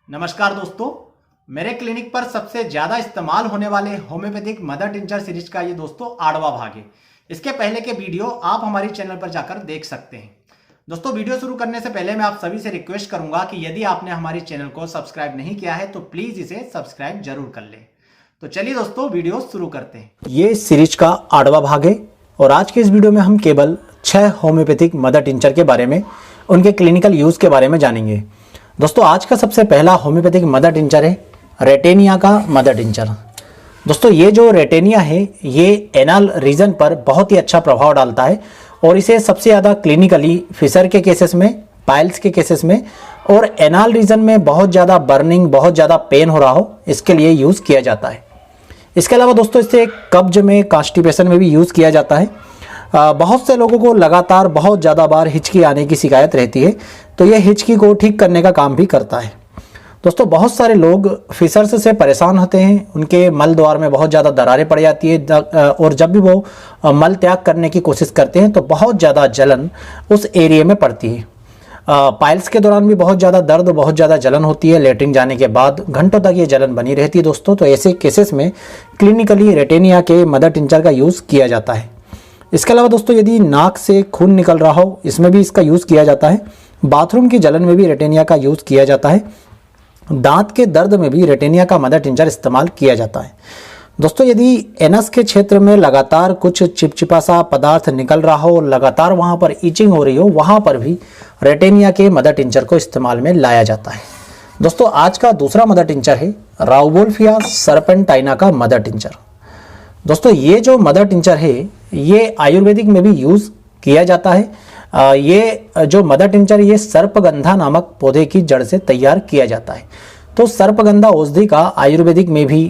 नमस्कार दोस्तों, मेरे क्लिनिक पर सबसे ज़्यादा इस्तेमाल होने वाले होम्योपैथिक मदर टिंचर सीरीज का ये दोस्तों 8वां भाग है। इसके पहले के वीडियो आप हमारी चैनल पर जाकर देख सकते हैं। दोस्तों, वीडियो शुरू करने से पहले मैं आप सभी से रिक्वेस्ट करूंगा कि यदि आपने हमारी चैनल को सब्सक्राइब नहीं किया है तो प्लीज़ इसे सब्सक्राइब जरूर कर लें। तो चलिए दोस्तों, वीडियो शुरू करते हैं। ये इस सीरीज का 8वां भाग है और आज के इस वीडियो में हम केवल 6 होम्योपैथिक मदर टिंचर के बारे में, उनके क्लिनिकल यूज़ के बारे में जानेंगे। दोस्तों, आज का सबसे पहला होम्योपैथिक मदर टिंचर है रेटेनिया का मदर टिंचर। दोस्तों, ये जो रेटेनिया है ये एनल रीजन पर बहुत ही अच्छा प्रभाव डालता है और इसे सबसे ज़्यादा क्लिनिकली फिशर के केसेस में, पाइल्स के केसेस में और एनल रीजन में बहुत ज़्यादा बर्निंग, बहुत ज़्यादा पेन हो रहा हो, इसके लिए यूज़ किया जाता है। इसके अलावा दोस्तों, इसे कब्ज में, कॉन्स्टिपेशन में भी यूज़ किया जाता है। बहुत से लोगों को लगातार बहुत ज़्यादा बार हिचकी आने की शिकायत रहती है, तो यह हिचकी को ठीक करने का काम भी करता है। दोस्तों, बहुत सारे लोग फिशर्स से परेशान होते हैं, उनके मल द्वार में बहुत ज़्यादा दरारें पड़ जाती है और जब भी वो मल त्याग करने की कोशिश करते हैं तो बहुत ज़्यादा जलन उस एरिया में पड़ती है। पाइल्स के दौरान भी बहुत ज़्यादा दर्द, बहुत ज़्यादा जलन होती है। लेटरिन जाने के बाद घंटों तक ये जलन बनी रहती है दोस्तों। तो ऐसे केसेस में क्लिनिकली रेटेनिया के मदर टिंचर का यूज़ किया जाता है। इसके अलावा दोस्तों, यदि नाक से खून निकल रहा हो, इसमें भी इसका यूज़ किया जाता है। बाथरूम की जलन में भी रेटेनिया का यूज़ किया जाता है। दांत के दर्द में भी रेटेनिया का मदर टिंचर इस्तेमाल किया जाता है। दोस्तों, यदि एनस के क्षेत्र में लगातार कुछ चिपचिपा सा पदार्थ निकल रहा हो, लगातार वहाँ पर ईचिंग हो रही हो, वहाँ पर भी रेटेनिया के मदर टिंचर को इस्तेमाल में लाया जाता है। दोस्तों, आज का दूसरा मदर टिंचर है राउवोल्फिया सर्पेंटाइना का मदर टिंचर। दोस्तों, ये जो मदर टिंचर है ये आयुर्वेदिक में भी यूज़ किया जाता है। ये जो मदर टिंचर ये सर्पगंधा नामक पौधे की जड़ से तैयार किया जाता है। तो सर्पगंधा औषधि का आयुर्वेदिक में भी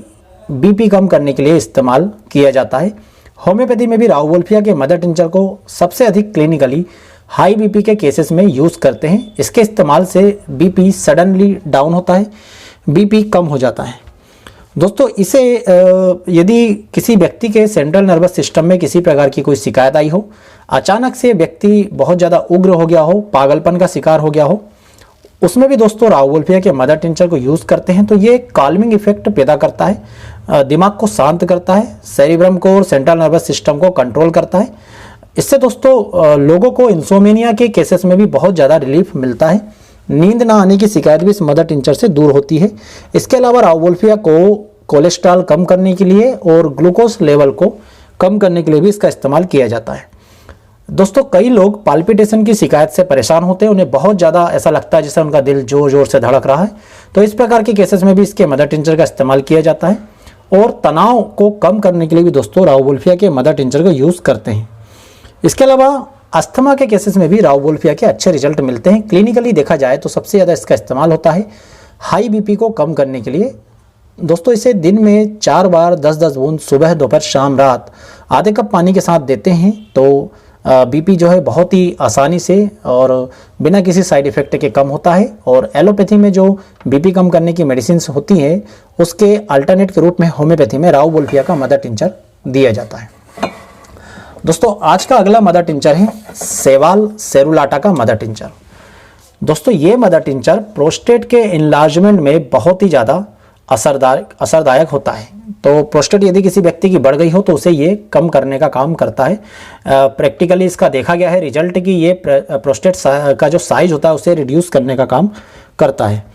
बीपी कम करने के लिए इस्तेमाल किया जाता है। होम्योपैथी में भी राउवोल्फिया के मदर टिंचर को सबसे अधिक क्लिनिकली हाई बीपी के केसेस में यूज़ करते हैं। इसके इस्तेमाल से बीपी सडनली डाउन होता है, बीपी कम हो जाता है। दोस्तों, इसे यदि किसी व्यक्ति के सेंट्रल नर्वस सिस्टम में किसी प्रकार की कोई शिकायत आई हो, अचानक से व्यक्ति बहुत ज़्यादा उग्र हो गया हो, पागलपन का शिकार हो गया हो, उसमें भी दोस्तों राउवोल्फिया के मदर टिंचर को यूज़ करते हैं। तो ये काल्मिंग इफेक्ट पैदा करता है, दिमाग को शांत करता है, सेरिब्रम को और सेंट्रल नर्वस सिस्टम को कंट्रोल करता है। इससे दोस्तों लोगों को इंसोमेनिया के केसेस में भी बहुत ज़्यादा रिलीफ मिलता है। नींद ना आने की शिकायत भी इस मदर टिंचर से दूर होती है। इसके अलावा राउवोल्फिया को कोलेस्ट्रॉल कम करने के लिए और ग्लूकोज लेवल को कम करने के लिए भी इसका इस्तेमाल किया जाता है। दोस्तों, कई लोग पाल्पिटेशन की शिकायत से परेशान होते हैं, उन्हें बहुत ज़्यादा ऐसा लगता है जैसे उनका दिल जोर जोर से धड़क रहा है। तो इस प्रकार के केसेस में भी इसके मदर टिंचर का इस्तेमाल किया जाता है। और तनाव को कम करने के लिए भी दोस्तों राउवोल्फिया के मदर टिंचर को यूज़ करते हैं। इसके अलावा अस्थमा के केसेस में भी राउवोल्फिया के अच्छे रिजल्ट मिलते हैं। क्लिनिकली देखा जाए तो सबसे ज़्यादा इसका इस्तेमाल होता है हाई बीपी को कम करने के लिए। दोस्तों, इसे दिन में 4 बार 10-10 बूंद सुबह, दोपहर, शाम, रात आधे कप पानी के साथ देते हैं तो बीपी जो है बहुत ही आसानी से और बिना किसी साइड इफेक्ट के कम होता है। और एलोपैथी में जो बीपी कम करने की मेडिसिन होती हैं उसके अल्टरनेट के रूप में होम्योपैथी में राउवोल्फिया का मदर टिंचर दिया जाता है। दोस्तों, आज का अगला मदर टिंचर है सेवाल सेरुलाटा का मदर टिंचर। दोस्तों, ये मदर टिंचर प्रोस्टेट के इनलार्जमेंट में बहुत ही ज़्यादा असरदायक होता है। तो प्रोस्टेट यदि किसी व्यक्ति की बढ़ गई हो तो उसे ये कम करने का काम करता है। प्रैक्टिकली इसका देखा गया है रिजल्ट कि ये प्रोस्टेट का जो साइज होता है उसे रिड्यूस करने का काम करता है।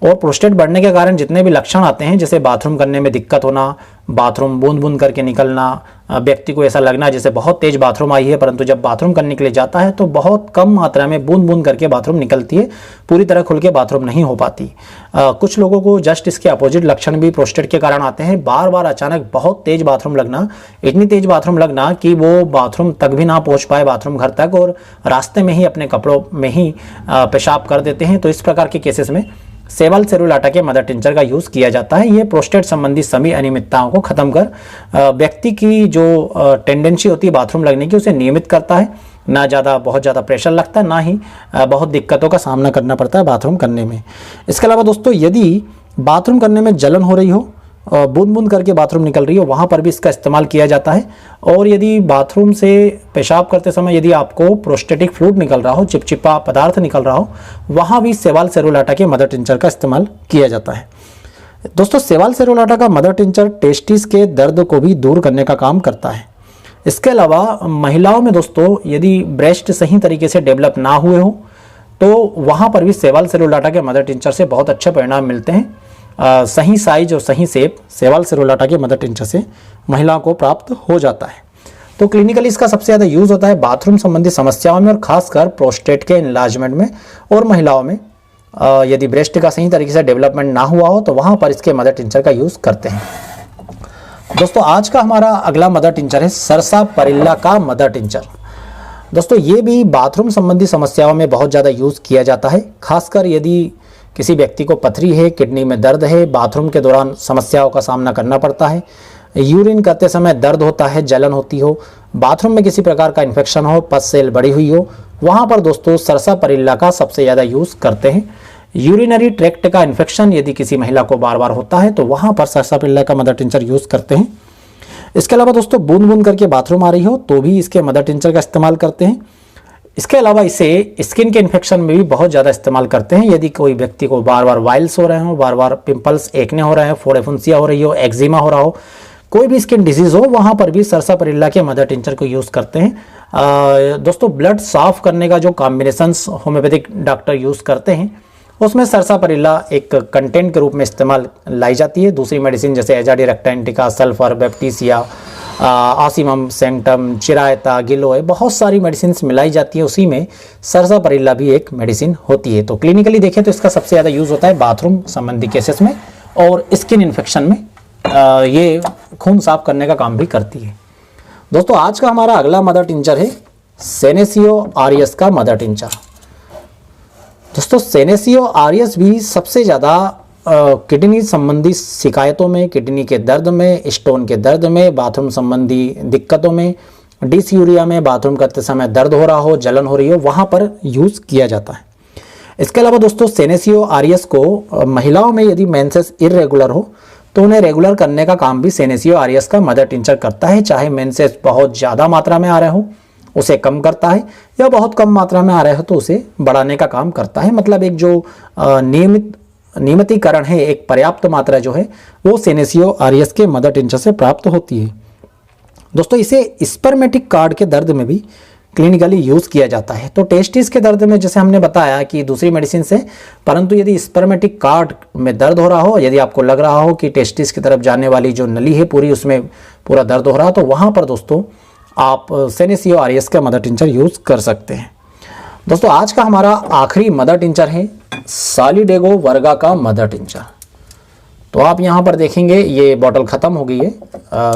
और प्रोस्टेट बढ़ने के कारण जितने भी लक्षण आते हैं, जैसे बाथरूम करने में दिक्कत होना, बाथरूम बूंद बूंद करके निकलना, व्यक्ति को ऐसा लगना जैसे बहुत तेज बाथरूम आई है, परंतु जब बाथरूम करने के लिए जाता है तो बहुत कम मात्रा में बूंद बूंद करके बाथरूम निकलती है, पूरी तरह खुल के बाथरूम नहीं हो पाती। कुछ लोगों को जस्ट इसके अपोजिट लक्षण भी प्रोस्टेट के कारण आते हैं। बार बार अचानक बहुत तेज बाथरूम लगना, इतनी तेज बाथरूम लगना कि वो बाथरूम तक भी ना पहुँच पाए, बाथरूम घर तक, और रास्ते में ही अपने कपड़ों में ही पेशाब कर देते हैं। तो इस प्रकार के केसेस में सेवाल सेरुलाटा के मदर टिंचर का यूज़ किया जाता है। ये प्रोस्टेट संबंधी सभी अनियमितताओं को खत्म कर व्यक्ति की जो टेंडेंसी होती है बाथरूम लगने की उसे नियमित करता है। ना ज़्यादा बहुत ज़्यादा प्रेशर लगता है, ना ही बहुत दिक्कतों का सामना करना पड़ता है बाथरूम करने में। इसके अलावा दोस्तों, यदि बाथरूम करने में जलन हो रही हो, बूंद बूंद करके बाथरूम निकल रही हो, वहाँ पर भी इसका इस्तेमाल किया जाता है। और यदि बाथरूम से पेशाब करते समय यदि आपको प्रोस्टेटिक फ्लूइड निकल रहा हो, चिपचिपा पदार्थ निकल रहा हो, वहाँ भी सेवाल सेरुलाटा के मदर टिंचर का इस्तेमाल किया जाता है। दोस्तों सेवाल सेरुलाटा का मदर टिंचर टेस्टिस के दर्द को भी दूर करने का काम करता है। इसके अलावा महिलाओं में दोस्तों यदि ब्रेस्ट सही तरीके से डेवलप ना हुए हो तो वहाँ पर भी सेवाल सेरुलाटा के मदर टिंचर से बहुत अच्छे परिणाम मिलते हैं। सही साइज और सही शेप सेवाल सेरुलाटा के मदर टिंचर से महिलाओं को प्राप्त हो जाता है। तो क्लिनिकली इसका सबसे ज़्यादा यूज़ होता है बाथरूम संबंधी समस्याओं में और खासकर प्रोस्टेट के इनलार्जमेंट में, और महिलाओं में यदि ब्रेस्ट का सही तरीके से डेवलपमेंट ना हुआ हो तो वहाँ पर इसके मदर टिंचर का यूज़ करते हैं। दोस्तों आज का हमारा अगला मदर टिंचर है सरसापारिल्ला का मदर टिंचर। दोस्तों ये भी बाथरूम संबंधी समस्याओं में बहुत ज़्यादा यूज़ किया जाता है, खासकर यदि किसी व्यक्ति को पथरी है, किडनी में दर्द है, बाथरूम के दौरान समस्याओं का सामना करना पड़ता है, यूरिन करते समय दर्द होता है, जलन होती हो, बाथरूम में किसी प्रकार का इन्फेक्शन हो, पस सेल बढ़ी हुई हो, वहाँ पर दोस्तों सरसापारिल्ला का सबसे ज़्यादा यूज़ करते हैं। यूरिनरी ट्रैक्ट का इन्फेक्शन यदि किसी महिला को बार बार होता है तो वहाँ पर सरसापारिल्ला का मदर टिंचर यूज़ करते हैं। इसके अलावा दोस्तों बूंद बूंद करके बाथरूम आ रही हो तो भी इसके मदर टिंचर का इस्तेमाल करते हैं। इसके अलावा इसे स्किन के इन्फेक्शन में भी बहुत ज़्यादा इस्तेमाल करते हैं। यदि कोई व्यक्ति को बार बार वाइल्स हो रहे हो, बार बार पिंपल्स एकने हो रहे हैं, फोड़े फुंसियाँ हो रही हो, एक्जिमा हो रहा हो, कोई भी स्किन डिजीज़ हो, वहाँ पर भी सरसापारिल्ला के मदर टिंचर को यूज़ करते हैं। दोस्तों ब्लड साफ करने का जो कॉम्बिनेशंस होम्योपैथिक डॉक्टर यूज़ करते हैं उसमें सरसापारिल्ला एक कंटेंट के रूप में इस्तेमाल लाई जाती है। दूसरी मेडिसिन जैसे एजाडी रेक्टेंटिका, सल्फर, बैप्टीसिया, आसिमम, सेंटम, चिरायता, गिलोय, बहुत सारी मेडिसिन मिलाई जाती है, उसी में सरसापारिल्ला भी एक मेडिसिन होती है। तो क्लिनिकली देखें तो इसका सबसे ज़्यादा यूज़ होता है बाथरूम संबंधी केसेस में और स्किन इन्फेक्शन में। ये खून साफ करने का काम भी करती है। दोस्तों आज का हमारा अगला मदर टिंचर है सेनेसियो आरियस का मदर टिंचर। दोस्तों सेनेसियो आरियस भी सबसे ज़्यादा किडनी संबंधी शिकायतों में, किडनी के दर्द में, स्टोन के दर्द में, बाथरूम संबंधी दिक्कतों में, डिसयूरिया में, बाथरूम करते समय दर्द हो रहा हो, जलन हो रही हो, वहाँ पर यूज़ किया जाता है। इसके अलावा दोस्तों सेनेसियो आरियस को महिलाओं में यदि मेंसेस इरेगुलर हो तो उन्हें रेगुलर करने का काम भी सेनेसियो आरियस का मदर टिंचर करता है। चाहे मेंसेस बहुत ज़्यादा मात्रा में आ रहे हो उसे कम करता है, या बहुत कम मात्रा में आ रहे हो तो उसे बढ़ाने का काम करता है। मतलब एक जो नियमितीकरण है, एक पर्याप्त मात्रा जो है वो सेनेसियो आरियस के मदर टिंचर से प्राप्त होती है। दोस्तों इसे स्पर्मेटिक कार्ड के दर्द में भी क्लिनिकली यूज़ किया जाता है। तो टेस्टिस के दर्द में जैसे हमने बताया कि दूसरी मेडिसिन से, परंतु यदि स्पर्मेटिक कार्ड में दर्द हो रहा हो, यदि आपको लग रहा हो कि टेस्टिस की तरफ जाने वाली जो नली है पूरी उसमें पूरा दर्द हो रहा है, तो वहाँ पर दोस्तों आप सेनेसियो आरियस का मदर टिंचर यूज़ कर सकते हैं। दोस्तों आज का हमारा आखिरी मदर टिंचर है सालिडेगो वर्गा का मदर टिंचर। तो आप यहाँ पर देखेंगे ये बॉटल ख़त्म हो गई है,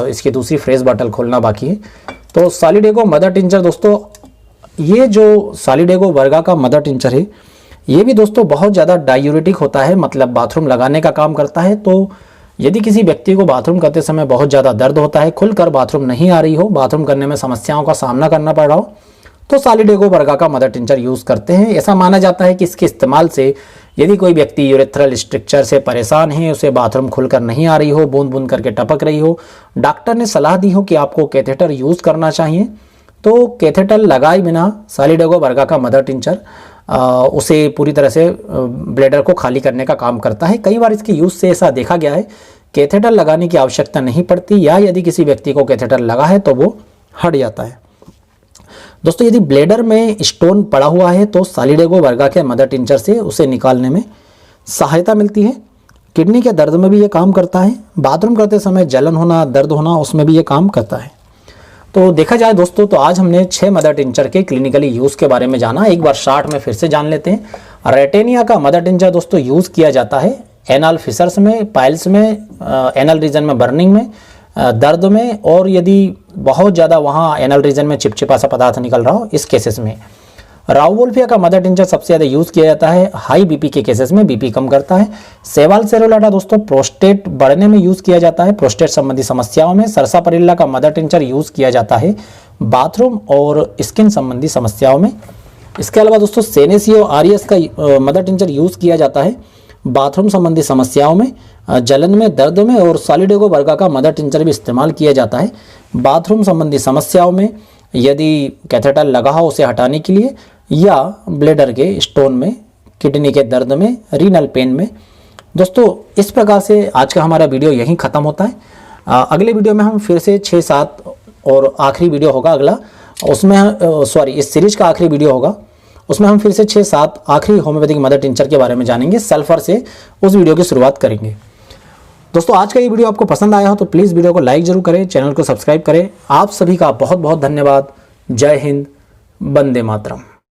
इसकी दूसरी फ्रेश बॉटल खोलना बाकी है। तो सालिडेगो मदर टिंचर दोस्तों, ये जो सालिडेगो वर्गा का मदर टिंचर है ये भी दोस्तों बहुत ज़्यादा डायूरेटिक होता है, मतलब बाथरूम लगाने का काम करता है। तो यदि किसी व्यक्ति को बाथरूम करते समय बहुत ज़्यादा दर्द होता है, खुलकर बाथरूम नहीं आ रही हो, बाथरूम करने में समस्याओं का सामना करना पड़ रहा हो, तो सालिडेगो वर्गा का मदर टिंचर यूज़ करते हैं। ऐसा माना जाता है कि इसके इस्तेमाल से यदि कोई व्यक्ति यूरेथ्रल स्ट्रक्चर से परेशान है, उसे बाथरूम खुलकर नहीं आ रही हो, बूंद बूंद करके टपक रही हो, डॉक्टर ने सलाह दी हो कि आपको कैथेटर यूज़ करना चाहिए, तो कैथेटर लगाए बिना सालिडेगो वर्गा का मदर टिंचर उसे पूरी तरह से ब्लैडर को खाली करने का काम करता है। कई बार इसके यूज़ से ऐसा देखा गया है कैथेटर लगाने की आवश्यकता नहीं पड़ती, या यदि किसी व्यक्ति को कैथेटर लगा है तो वो हट जाता है। दोस्तों यदि ब्लैडर में स्टोन पड़ा हुआ है तो सालिडेगो वर्गा के मदर टिंचर से उसे निकालने में सहायता मिलती है। किडनी के दर्द में भी ये काम करता है, बाथरूम करते समय जलन होना, दर्द होना, उसमें भी ये काम करता है। तो देखा जाए दोस्तों तो आज हमने 6 मदर टिंचर के क्लिनिकली यूज़ के बारे में जाना। एक बार शॉर्ट में फिर से जान लेते हैं। रेटेनिया का मदर टिंचर दोस्तों यूज़ किया जाता है एनल फिशर्स में, पाइल्स में, एनल रीजन में बर्निंग में, दर्द में, और यदि बहुत ज़्यादा वहाँ एनल रीजन में चिपचिपा सा पदार्थ निकल रहा हो, इस केसेस में। राउवोल्फिया का मदर टिंचर सबसे ज़्यादा यूज़ किया जाता है हाई बीपी के केसेस में, बीपी कम करता है। सेवाल सेरुलाटा दोस्तों प्रोस्टेट बढ़ने में यूज़ किया जाता है, प्रोस्टेट संबंधी समस्याओं में। सरसापारिल्ला का मदर टिंचर यूज़ किया जाता है बाथरूम और स्किन संबंधी समस्याओं में। इसके अलावा दोस्तों सेनेसियो आरियस का मदर टिंचर यूज़ किया जाता है बाथरूम संबंधी समस्याओं में, जलन में, दर्द में और सॉलिडेगो वर्गा का मदर टिंचर भी इस्तेमाल किया जाता है। बाथरूम संबंधी समस्याओं में यदि कैथेटर लगा हो उसे हटाने के लिए, या ब्लैडर के स्टोन में, किडनी के दर्द में, रीनल पेन में। दोस्तों इस प्रकार से आज का हमारा वीडियो यहीं ख़त्म होता है। अगले वीडियो में हम फिर से 6-7 और आखिरी वीडियो होगा अगला, उसमें इस सीरीज का आखिरी वीडियो होगा, उसमें हम फिर से 6-7 आखिरी होम्योपैथिक मदर टिंचर के बारे में जानेंगे। सल्फर से उस वीडियो की शुरुआत करेंगे। दोस्तों आज का ये वीडियो आपको पसंद आया हो तो प्लीज़ वीडियो को लाइक जरूर करें, चैनल को सब्सक्राइब करें। आप सभी का बहुत बहुत धन्यवाद। जय हिंद, वंदे मातरम।